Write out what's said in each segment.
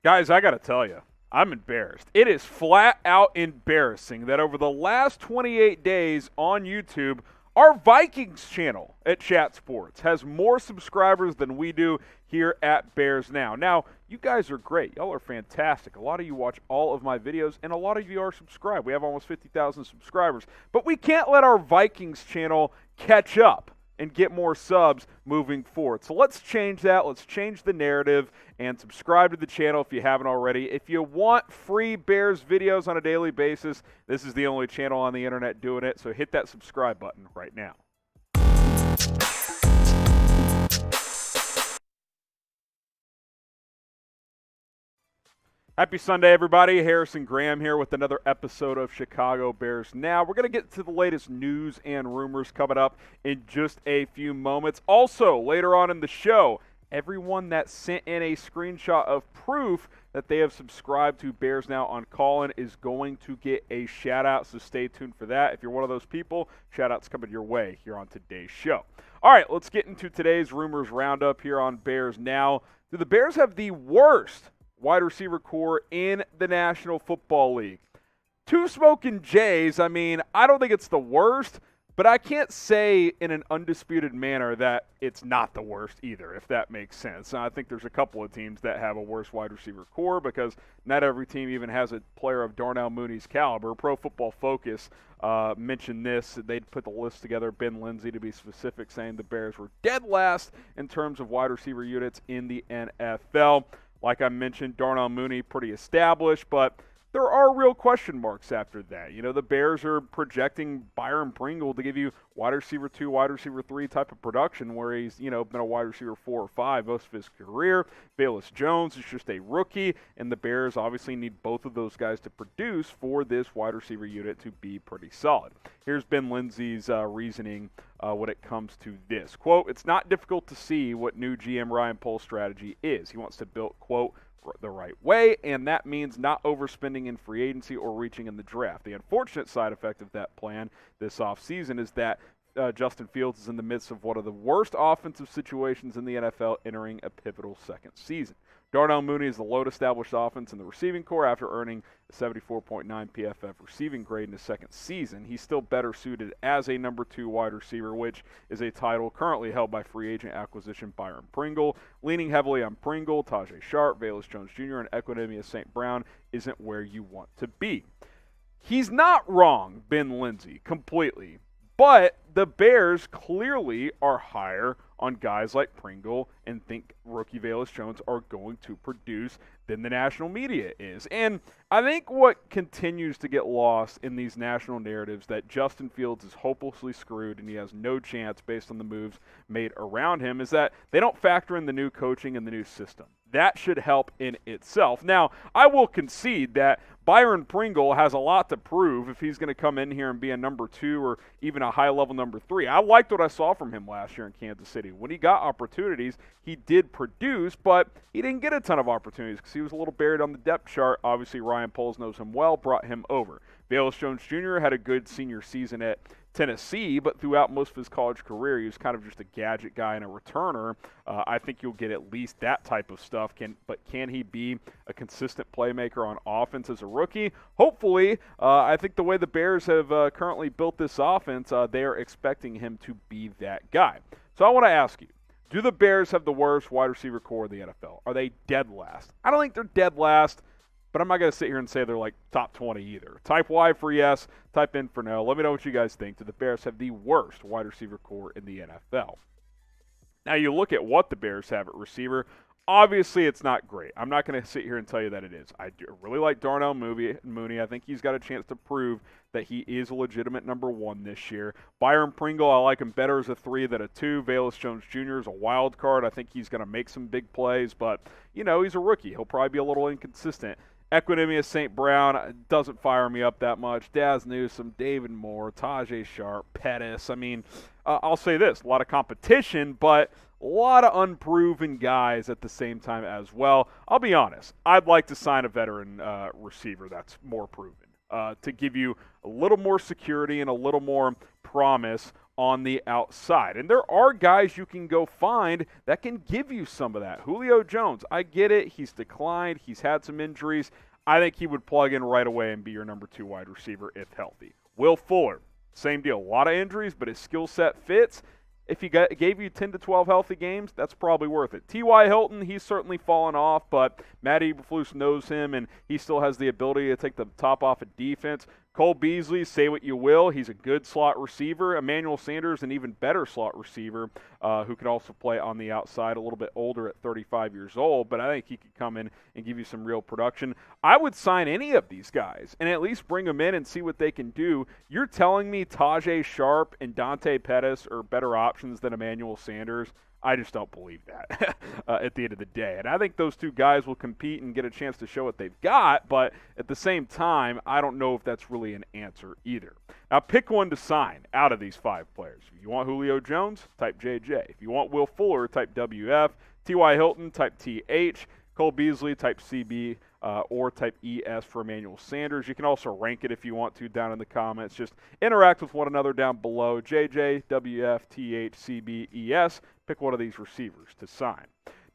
Guys, I got to tell you, I'm embarrassed. It is flat out embarrassing that over the last 28 days on YouTube, our Vikings channel at Chat Sports has more subscribers than we do here at Bears Now. Now, you guys are great. Y'all are fantastic. A lot of you watch all of my videos, and a lot of you are subscribed. We have almost 50,000 subscribers. But we can't let our Vikings channel catch up and get more subs moving forward. So let's change that. Let's change the narrative and subscribe to the channel if you haven't already. If you want free Bears videos on a daily basis, this is the only channel on the internet doing it. So hit that subscribe button right now. Happy Sunday, everybody. Harrison Graham here with another episode of Chicago Bears Now. We're going to get to the latest news and rumors coming up in just a few moments. Also, later on in the show, everyone that sent in a screenshot of proof that they have subscribed to Bears Now on Callin is going to get a shout-out, so stay tuned for that. If you're one of those people, shout-outs coming your way here on today's show. All right, let's get into today's rumors roundup here on Bears Now. Do the Bears have the worst wide receiver core in the National Football League? Two smoking Jays, I mean, I don't think it's the worst, but I can't say in an undisputed manner that it's not the worst either, if that makes sense. I think there's a couple of teams that have a worse wide receiver core because not every team even has a player of Darnell Mooney's caliber. Pro Football Focus mentioned this. They'd put the list together, Ben Lindsay to be specific, saying the Bears were dead last in terms of wide receiver units in the NFL. Like I mentioned, Darnell Mooney pretty established, but there are real question marks after that. You know, the Bears are projecting Byron Pringle to give you wide receiver 2, wide receiver 3 type of production where he's, been a wide receiver 4 or 5 most of his career. Velus Jones is just a rookie, and the Bears obviously need both of those guys to produce for this wide receiver unit to be pretty solid. Here's Ben Lindsay's reasoning when it comes to this. Quote, "It's not difficult to see what new GM Ryan Pohl's strategy is. He wants to build, quote, the right way, and that means not overspending in free agency or reaching in the draft. The unfortunate side effect of that plan this offseason is that Justin Fields is in the midst of one of the worst offensive situations in the NFL entering a pivotal second season. Darnell Mooney is the lowest-established offense in the receiving corps after earning a 74.9 PFF receiving grade in his second season. He's still better suited as a number 2 wide receiver, which is a title currently held by free agent acquisition Byron Pringle. Leaning heavily on Pringle, Tajay Sharp, Velus Jones Jr., and Equinemius St. Brown isn't where you want to be." He's not wrong, Ben Lindsay, completely. But the Bears clearly are higher on guys like Pringle and think rookie Velus Jones are going to produce than the national media is. And I think what continues to get lost in these national narratives that Justin Fields is hopelessly screwed and he has no chance based on the moves made around him is that they don't factor in the new coaching and the new system. That should help in itself. Now, I will concede that Byron Pringle has a lot to prove if he's going to come in here and be a number 2 or even a high-level number 3. I liked what I saw from him last year in Kansas City. When he got opportunities, he did produce, but he didn't get a ton of opportunities because he was a little buried on the depth chart. Obviously, Ryan Poles knows him well, brought him over. Velus Jones Jr. had a good senior season at Tennessee, but throughout most of his college career, he was kind of just a gadget guy and a returner. I think you'll get at least that type of stuff. But can he be a consistent playmaker on offense as a rookie? Hopefully. I think the way the Bears have currently built this offense, they are expecting him to be that guy. So I want to ask you, do the Bears have the worst wide receiver core in the NFL? Are they dead last? I don't think they're dead last, but I'm not going to sit here and say they're like top 20 either. Type Y for yes, type in for no. Let me know what you guys think. Do the Bears have the worst wide receiver core in the NFL? Now you look at what the Bears have at receiver. Obviously, it's not great. I'm not going to sit here and tell you that it is. I do really like Darnell Mooney. I think he's got a chance to prove that he is a legitimate number 1 this year. Byron Pringle, I like him better as a 3 than a 2. Velus Jones Jr. is a wild card. I think he's going to make some big plays, but, he's a rookie. He'll probably be a little inconsistent. Equinemius St. Brown doesn't fire me up that much. Daz Newsome, David Moore, Tajay Sharp, Pettis. I mean, I'll say this, a lot of competition, but a lot of unproven guys at the same time as well. I'll be honest, I'd like to sign a veteran receiver that's more proven to give you a little more security and a little more promise on the outside. And there are guys you can go find that can give you some of that. Julio Jones, I get it. He's declined. He's had some injuries. I think he would plug in right away and be your number 2 wide receiver if healthy. Will Fuller, same deal. A lot of injuries, but his skill set fits. If he gave you 10 to 12 healthy games, that's probably worth it. T.Y. Hilton, he's certainly fallen off, but Matt Eberflus knows him, and he still has the ability to take the top off of defense. Cole Beasley, say what you will, he's a good slot receiver. Emmanuel Sanders, an even better slot receiver who can also play on the outside, a little bit older at 35 years old, but I think he could come in and give you some real production. I would sign any of these guys and at least bring them in and see what they can do. You're telling me Tajay Sharp and Dante Pettis are better options than Emmanuel Sanders? I just don't believe that at the end of the day. And I think those two guys will compete and get a chance to show what they've got, but at the same time, I don't know if that's really an answer either. Now, pick one to sign out of these 5 players. If you want Julio Jones, type JJ. If you want Will Fuller, type WF. T.Y. Hilton, type TH. Cole Beasley, type CB, or type ES for Emmanuel Sanders. You can also rank it if you want to down in the comments. Just interact with one another down below. JJ, WF, TH, CB, ES. Pick one of these receivers to sign.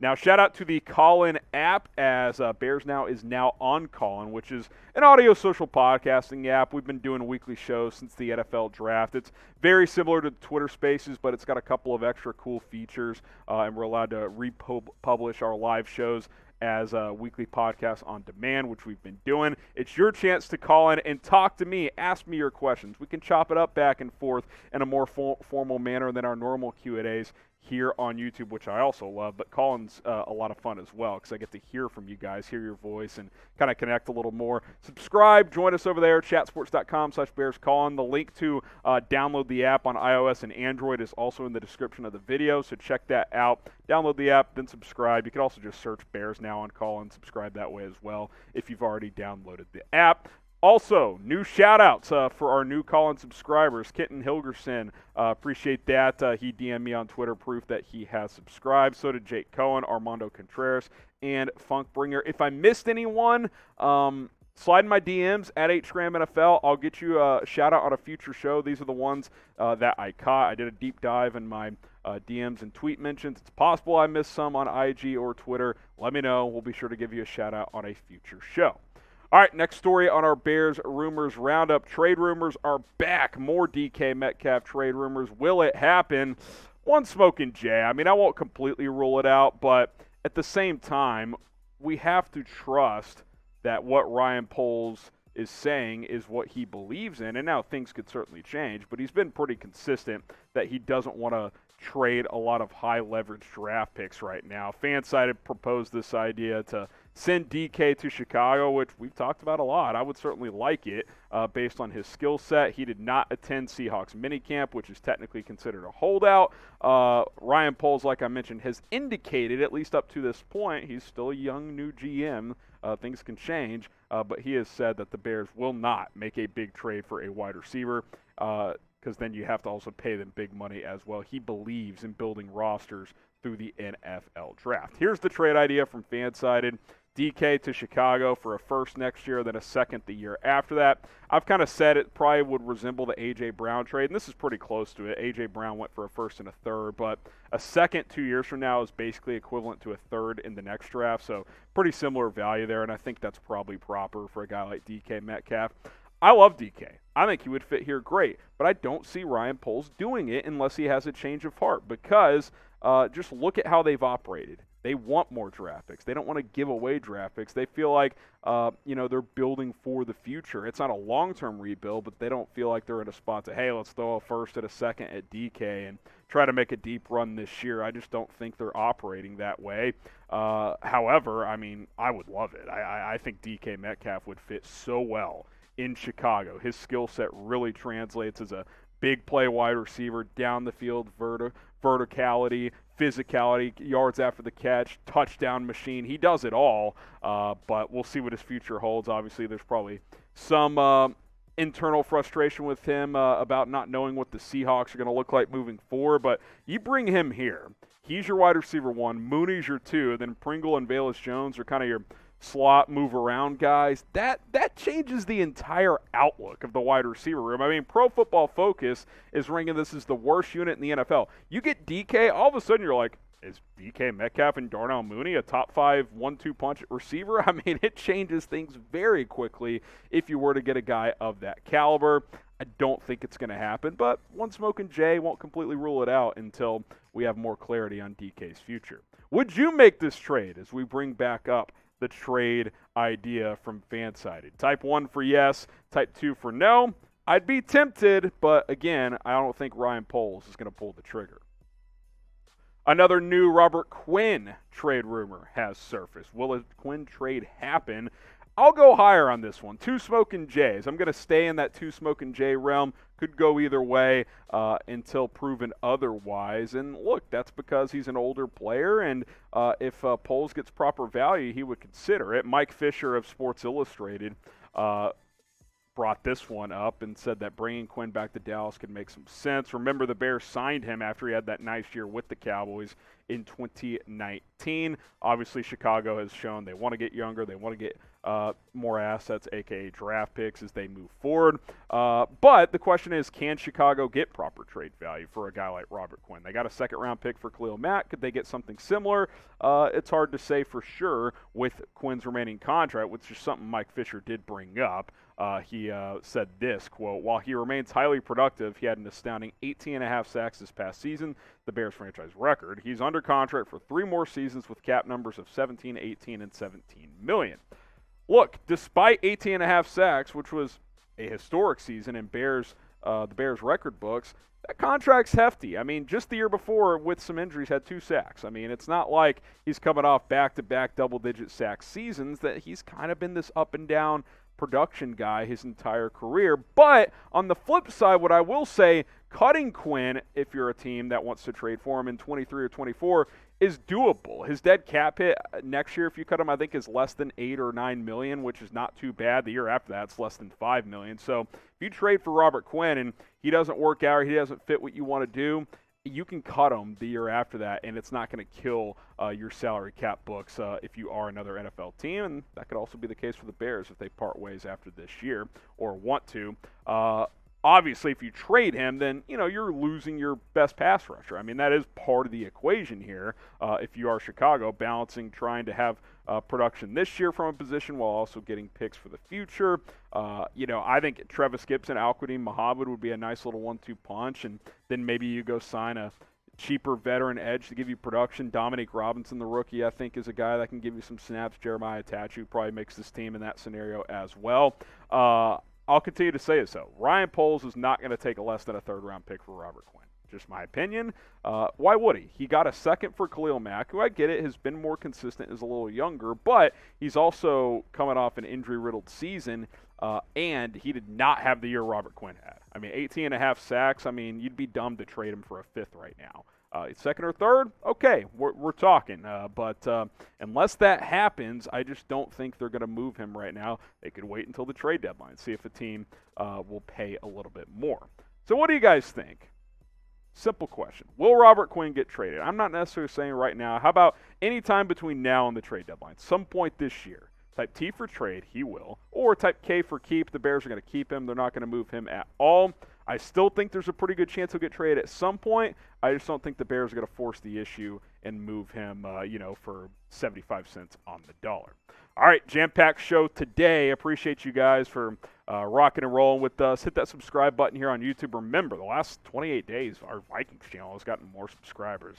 Now, shout out to the Callin app, as Bears Now is now on Callin, which is an audio social podcasting app. We've been doing weekly shows since the NFL draft. It's very similar to Twitter Spaces, but it's got a couple of extra cool features, and we're allowed to republish our live shows as a weekly podcast on demand, which we've been doing. It's your chance to call in and talk to me, ask me your questions. We can chop it up back and forth in a more formal manner than our normal Q&As here on YouTube, which I also love, but Callin's a lot of fun as well because I get to hear from you guys, hear your voice, and kind of connect a little more. Subscribe, join us over there, chatsports.com/BearsCallin. The link to download the app on iOS and Android is also in the description of the video, so check that out. Download the app, then subscribe. You can also just search Bears Now on Callin, subscribe that way as well if you've already downloaded the app. Also, new shout-outs for our new Callin subscribers. Kitten Hilgerson, appreciate that. He DM'd me on Twitter, proof that he has subscribed. So did Jake Cohen, Armando Contreras, and Funkbringer. If I missed anyone, slide in my DMs at HGramNFL. I'll get you a shout-out on a future show. These are the ones that I caught. I did a deep dive in my DMs and tweet mentions. It's possible I missed some on IG or Twitter. Let me know. We'll be sure to give you a shout-out on a future show. All right, next story on our Bears Rumors Roundup. Trade rumors are back. More DK Metcalf trade rumors. Will it happen? One smoking Jay. I mean, I won't completely rule it out, but at the same time, we have to trust that what Ryan Poles is saying is what he believes in. And now things could certainly change, but he's been pretty consistent that he doesn't want to trade a lot of high-leverage draft picks right now. Fansided proposed this idea to send DK to Chicago, which we've talked about a lot. I would certainly like it based on his skill set. He did not attend Seahawks minicamp, which is technically considered a holdout. Ryan Poles, like I mentioned, has indicated, at least up to this point, he's still a young new GM. Things can change, but he has said that the Bears will not make a big trade for a wide receiver because then you have to also pay them big money as well. He believes in building rosters through the NFL draft. Here's the trade idea from Fansided. DK to Chicago for a first next year, then a second the year after that. I've kind of said it probably would resemble the A.J. Brown trade, and this is pretty close to it. A.J. Brown went for a first and a third, but a second 2 years from now is basically equivalent to a third in the next draft, so pretty similar value there, and I think that's probably proper for a guy like DK Metcalf. I love DK. I think he would fit here great, but I don't see Ryan Poles doing it unless he has a change of heart because just look at how they've operated. They want more draft picks. They don't want to give away draft picks. They feel like, they're building for the future. It's not a long-term rebuild, but they don't feel like they're in a spot to, hey, let's throw a first and a second at DK and try to make a deep run this year. I just don't think they're operating that way. However, I mean, I would love it. I think DK Metcalf would fit so well in Chicago. His skill set really translates as a big play wide receiver, down the field, verticality, physicality, yards after the catch, touchdown machine. He does it all, but we'll see what his future holds. Obviously, there's probably some internal frustration with him about not knowing what the Seahawks are going to look like moving forward. But you bring him here. He's your wide receiver 1. Mooney's your 2. Then Pringle and Velus Jones are kind of your slot move around guys. That changes the entire outlook of the wide receiver room. I mean, Pro Football Focus is ranking this as the worst unit in the NFL. You get DK, all of a sudden you're like, is DK Metcalf and Darnell Mooney a top 5 1-2 punch receiver? I mean, it changes things very quickly if you were to get a guy of that caliber. I don't think it's going to happen, but One Smokin' Jay won't completely rule it out until we have more clarity on DK's future. Would you make this trade as we bring back up the trade idea from Fansided? Type 1 for yes, type 2 for no. I'd be tempted, but again, I don't think Ryan Poles is going to pull the trigger. Another new Robert Quinn trade rumor has surfaced. Will a Quinn trade happen? I'll go higher on this one. 2 Smokin' Jays. I'm going to stay in that 2 Smokin' Jay realm. Could go either way until proven otherwise. And look, that's because he's an older player, and if Poles gets proper value, he would consider it. Mike Fisher of Sports Illustrated brought this one up and said that bringing Quinn back to Dallas could make some sense. Remember, the Bears signed him after he had that nice year with the Cowboys in 2019. Obviously, Chicago has shown they want to get younger. They want to get more assets, a.k.a. draft picks, as they move forward. But the question is, can Chicago get proper trade value for a guy like Robert Quinn? They got a second-round pick for Khalil Mack. Could they get something similar? It's hard to say for sure with Quinn's remaining contract, which is something Mike Fisher did bring up. He said this, quote, "While he remains highly productive, he had an astounding 18.5 sacks this past season, the Bears franchise record. He's under contract for 3 more seasons with cap numbers of 17, 18, and 17 million. Look, despite 18.5 sacks, which was a historic season in the Bears record books, that contract's hefty. I mean, just the year before, with some injuries, had 2 sacks. I mean, it's not like he's coming off back-to-back double-digit sack seasons. That he's kind of been this up-and-down production guy his entire career. But on the flip side, what I will say, cutting Quinn, if you're a team that wants to trade for him in 23 or 24, is doable. His dead cap hit next year, if you cut him, I think is less than 8 or 9 million, which is not too bad. The year after that, it's less than 5 million. So if you trade for Robert Quinn and he doesn't work out, or he doesn't fit what you want to do, you can cut him the year after that, and it's not going to kill your salary cap books if you are another NFL team. And that could also be the case for the Bears if they part ways after this year or want to. Obviously, if you trade him, then you're losing your best pass rusher. I mean, that is part of the equation here. If you are Chicago, balancing trying to have production this year from a position while also getting picks for the future. I think Trevis Gibson, Al-Quadin Muhammad would be a nice little 1-2 punch, and then maybe you go sign a cheaper veteran edge to give you production. Dominique Robinson, the rookie, I think is a guy that can give you some snaps. Jeremiah Tachu probably makes this team in that scenario as well. I'll continue to say it so. Ryan Poles is not going to take a less than a 3rd-round pick for Robert Quinn. Just my opinion. Why would he? He got a second for Khalil Mack, who I get it, has been more consistent, is a little younger, but he's also coming off an injury-riddled season, and he did not have the year Robert Quinn had. I mean, 18.5 sacks. I mean, you'd be dumb to trade him for a 5th right now. 2nd or 3rd, okay, we're talking. But unless that happens, I just don't think they're going to move him right now. They could wait until the trade deadline, see if a team will pay a little bit more. So what do you guys think? Simple question. Will Robert Quinn get traded? I'm not necessarily saying right now. How about any time between now and the trade deadline? Some point this year. Type T for trade, he will. Or type K for keep. The Bears are going to keep him. They're not going to move him at all. I still think there's a pretty good chance he'll get traded at some point. I just don't think the Bears are going to force the issue and move him, for 75 cents on the dollar. All right, jam-packed show today. Appreciate you guys for rocking and rolling with us. Hit that subscribe button here on YouTube. Remember, the last 28 days, our Vikings channel has gotten more subscribers.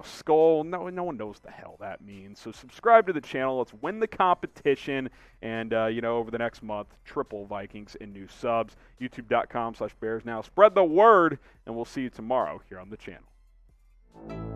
Skull, no one knows the hell that means. So subscribe to the channel. Let's win the competition. And, over the next month, triple Vikings in new subs. YouTube.com/BearsNow. Spread the word, and we'll see you tomorrow here on the channel.